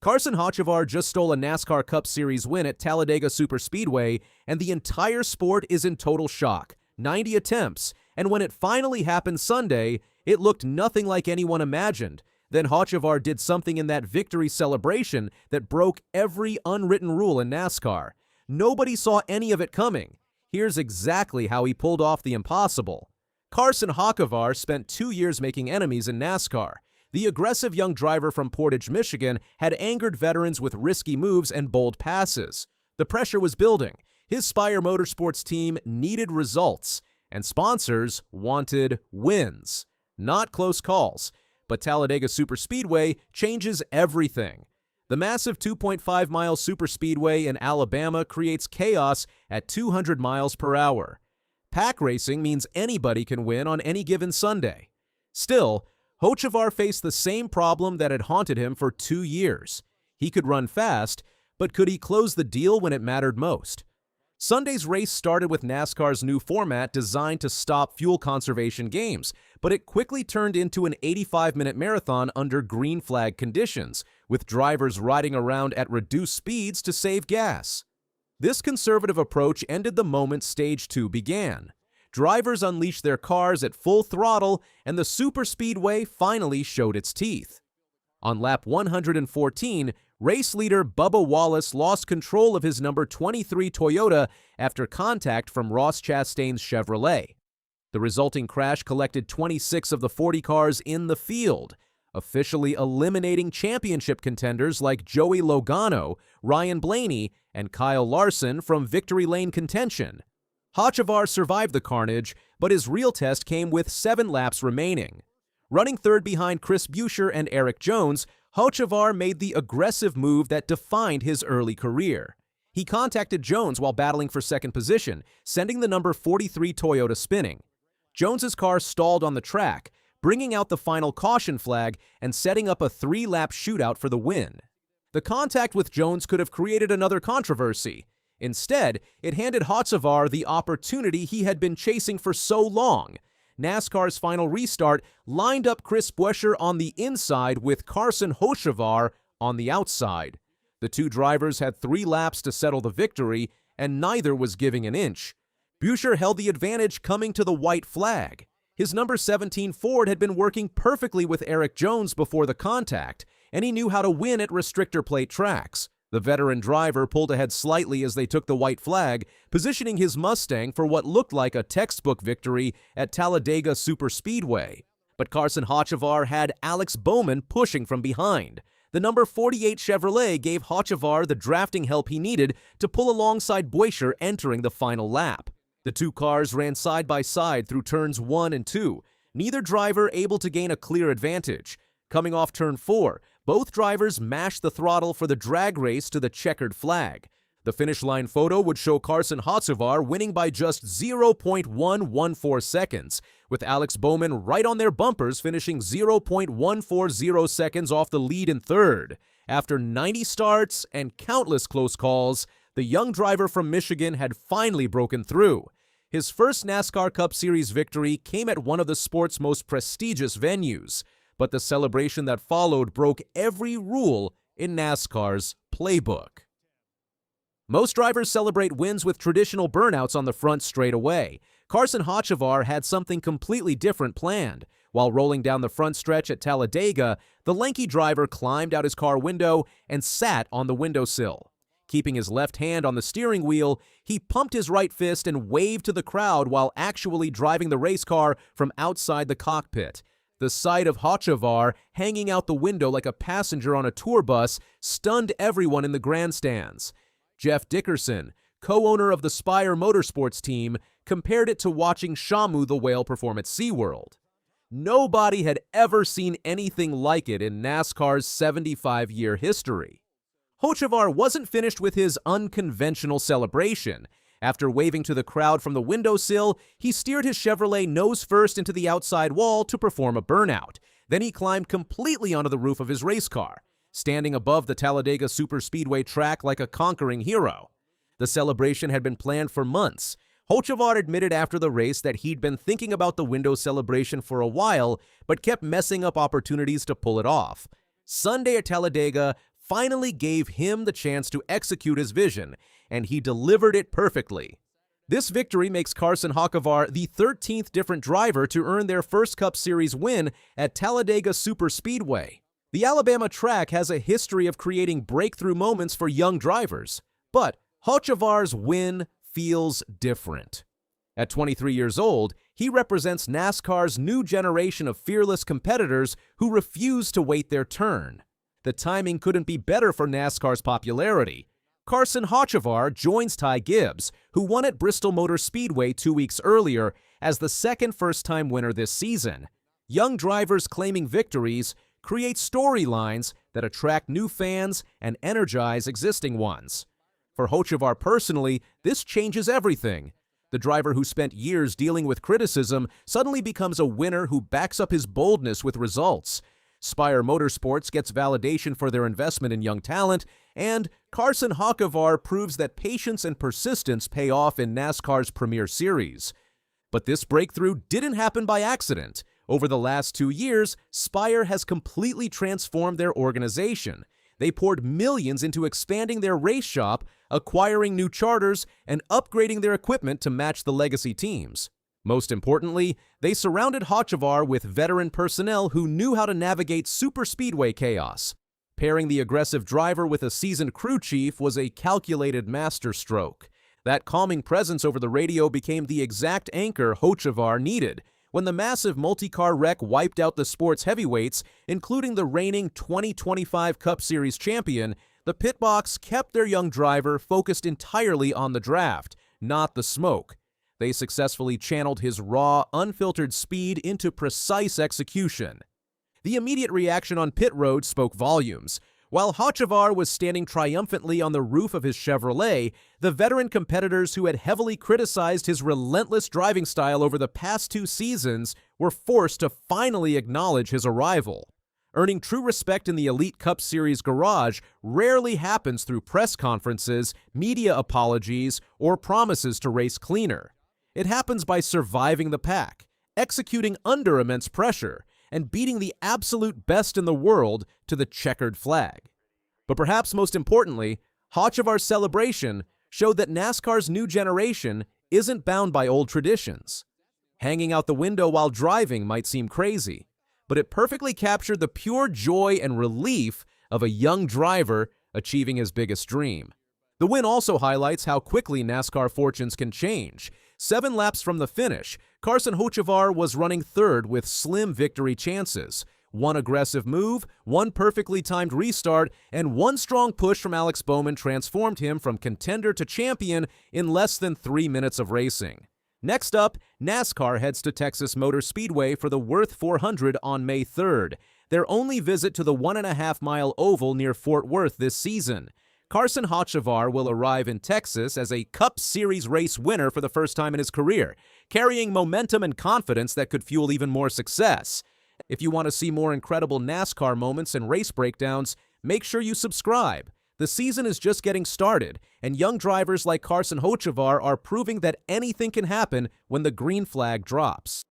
Carson Hocevar just stole a NASCAR Cup Series win at Talladega Superspeedway, and the entire sport is in total shock. 90 attempts, and when it finally happened Sunday, it looked nothing like anyone imagined. Then Hocevar did something in that victory celebration that broke every unwritten rule in NASCAR. Nobody saw any of it coming. Here's exactly how he pulled off the impossible. Carson Hocevar spent 2 years making enemies in NASCAR. The aggressive young driver from Portage, Michigan, had angered veterans with risky moves and bold passes. The pressure was building. His Spire Motorsports team needed results, and sponsors wanted wins, not close calls. But Talladega Superspeedway changes everything. The massive 2.5-mile superspeedway in Alabama creates chaos at 200 miles per hour. Pack racing means anybody can win on any given Sunday. Still, Hocevar faced the same problem that had haunted him for 2 years. He could run fast, but could he close the deal when it mattered most? Sunday's race started with NASCAR's new format designed to stop fuel conservation games, but it quickly turned into an 85-minute marathon under green flag conditions, with drivers riding around at reduced speeds to save gas. This conservative approach ended the moment Stage 2 began. Drivers unleashed their cars at full throttle, and the superspeedway finally showed its teeth. On lap 114, race leader Bubba Wallace lost control of his number 23 Toyota after contact from Ross Chastain's Chevrolet. The resulting crash collected 26 of the 40 cars in the field, officially eliminating championship contenders like Joey Logano, Ryan Blaney, and Kyle Larson from victory lane contention. Hocevar survived the carnage, but his real test came with 7 laps remaining. Running third behind Chris Buescher and Erik Jones, Hocevar made the aggressive move that defined his early career. He contacted Jones while battling for second position, sending the number 43 Toyota spinning. Jones's car stalled on the track, bringing out the final caution flag and setting up a 3-lap shootout for the win. The contact with Jones could have created another controversy. Instead, it handed Hocevar the opportunity he had been chasing for so long. NASCAR's final restart lined up Chris Buescher on the inside with Carson Hocevar on the outside. The two drivers had 3 laps to settle the victory, and neither was giving an inch. Buescher held the advantage coming to the white flag. His number 17 Ford had been working perfectly with Erik Jones before the contact, and he knew how to win at restrictor plate tracks. The veteran driver pulled ahead slightly as they took the white flag, positioning his Mustang for what looked like a textbook victory at Talladega Superspeedway. But Carson Hocevar had Alex Bowman pushing from behind. The number 48 Chevrolet gave Hocevar the drafting help he needed to pull alongside Buescher entering the final lap. The two cars ran side by side through turns 1 and 2, neither driver able to gain a clear advantage. Coming off turn 4, both drivers mashed the throttle for the drag race to the checkered flag. The finish line photo would show Carson Hocevar winning by just 0.114 seconds, with Alex Bowman right on their bumpers finishing 0.140 seconds off the lead in third. After 90 starts and countless close calls, the young driver from Michigan had finally broken through. His first NASCAR Cup Series victory came at one of the sport's most prestigious venues, but the celebration that followed broke every rule in NASCAR's playbook. Most drivers celebrate wins with traditional burnouts on the front straight away. Carson Hocevar had something completely different planned. While rolling down the front stretch at Talladega, the lanky driver climbed out his car window and sat on the windowsill. Keeping his left hand on the steering wheel, he pumped his right fist and waved to the crowd while actually driving the race car from outside the cockpit. The sight of Hocevar hanging out the window like a passenger on a tour bus stunned everyone in the grandstands. Jeff Dickerson, co-owner of the Spire Motorsports team, compared it to watching Shamu the whale perform at SeaWorld. Nobody had ever seen anything like it in NASCAR's 75-year history. Hocevar wasn't finished with his unconventional celebration. After waving to the crowd from the windowsill, he steered his Chevrolet nose first into the outside wall to perform a burnout. Then he climbed completely onto the roof of his race car, standing above the Talladega Superspeedway track like a conquering hero. The celebration had been planned for months. Hocevar admitted after the race that he'd been thinking about the window celebration for a while, but kept messing up opportunities to pull it off. Sunday at Talladega finally gave him the chance to execute his vision, and he delivered it perfectly. This victory makes Carson Hocevar the 13th different driver to earn their first Cup Series win at Talladega Superspeedway. The Alabama track has a history of creating breakthrough moments for young drivers, but Hocevar's win feels different. At 23 years old, he represents NASCAR's new generation of fearless competitors who refuse to wait their turn. The timing couldn't be better for NASCAR's popularity. Carson Hocevar joins Ty Gibbs, who won at Bristol Motor Speedway 2 weeks earlier, as the second first-time winner this season. Young drivers claiming victories create storylines that attract new fans and energize existing ones. For Hocevar personally, this changes everything. The driver who spent years dealing with criticism suddenly becomes a winner who backs up his boldness with results. Spire Motorsports gets validation for their investment in young talent, and Carson Hocevar proves that patience and persistence pay off in NASCAR's premier series. But this breakthrough didn't happen by accident. Over the last 2 years, Spire has completely transformed their organization. They poured millions into expanding their race shop, acquiring new charters, and upgrading their equipment to match the legacy teams. Most importantly, they surrounded Hocevar with veteran personnel who knew how to navigate superspeedway chaos. Pairing the aggressive driver with a seasoned crew chief was a calculated masterstroke. That calming presence over the radio became the exact anchor Hocevar needed. When the massive multi-car wreck wiped out the sport's heavyweights, including the reigning 2025 Cup Series champion, the pit box kept their young driver focused entirely on the draft, not the smoke. They successfully channeled his raw, unfiltered speed into precise execution. The immediate reaction on pit road spoke volumes. While Hocevar was standing triumphantly on the roof of his Chevrolet, the veteran competitors who had heavily criticized his relentless driving style over the past 2 seasons were forced to finally acknowledge his arrival. Earning true respect in the Elite Cup Series garage rarely happens through press conferences, media apologies, or promises to race cleaner. It happens by surviving the pack, executing under immense pressure, and beating the absolute best in the world to the checkered flag. But perhaps most importantly, Hocevar's celebration showed that NASCAR's new generation isn't bound by old traditions. Hanging out the window while driving might seem crazy, but it perfectly captured the pure joy and relief of a young driver achieving his biggest dream. The win also highlights how quickly NASCAR fortunes can change. 7 laps from the finish, Carson Hocevar was running third with slim victory chances. One aggressive move, one perfectly timed restart, and one strong push from Alex Bowman transformed him from contender to champion in less than 3 minutes of racing. Next up, NASCAR heads to Texas Motor Speedway for the Worth 400 on May 3rd, their only visit to the 1.5-mile oval near Fort Worth this season. Carson Hocevar will arrive in Texas as a Cup Series race winner for the first time in his career, carrying momentum and confidence that could fuel even more success. If you want to see more incredible NASCAR moments and race breakdowns, make sure you subscribe. The season is just getting started, and young drivers like Carson Hocevar are proving that anything can happen when the green flag drops.